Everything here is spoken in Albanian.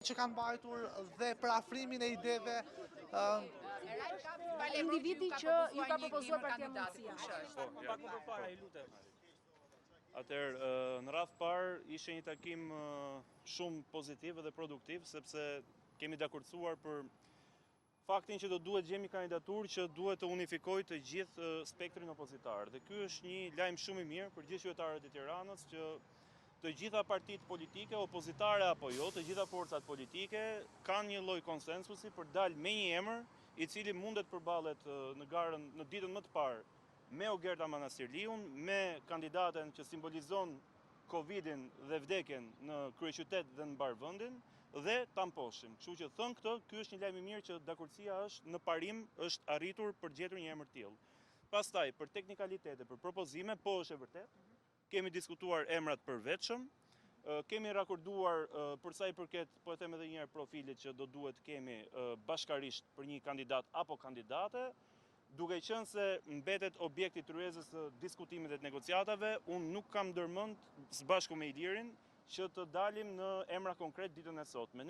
që kanë mbajtur dhe për afrimin e ideve. Individi që ju ka propozuar Partia Mundësia. Atëherë, në radhë parë ishte një takim shumë pozitiv dhe produktiv, sepse kemi dakordsuar për faktin që do duhet gjemi kandidaturë që duhet të unifikojë të gjithë spektrin opozitar. Dhe ky është një lajm shumë i mirë për gjithë qytetarët e Tiranës që të gjitha partitë politike, opozitare apo jo, të gjitha forcat politike kanë një lloj konsensusi për dalë me një emër i cili mundet përballet në garën në ditën më të parë me Ogerta Manastirliun, me kandidaten që simbolizon Covidin dhe vdekjen në kryeqytet dhe në mbar vendin dhe ta mposhim. Kështu që thënë këtë, ky është një lajm i mirë që dakordsia është në parim, është arritur për gjetur një emër të tillë. Pastaj për teknikalitete, për propozime, po është e vërtetë. Kemi diskutuar emrat përvetshëm, kemi rakorduar për sa i përket, po e them edhe një herë, profilit që do duhet kemi bashkarisht për një kandidat apo kandidate, duke qenë se mbetet objekti i ryezës së diskutimit dhe të negociatave, unë nuk kam ndërmend së bashku me Ilirin që të dalim në emra konkret ditën e sotme.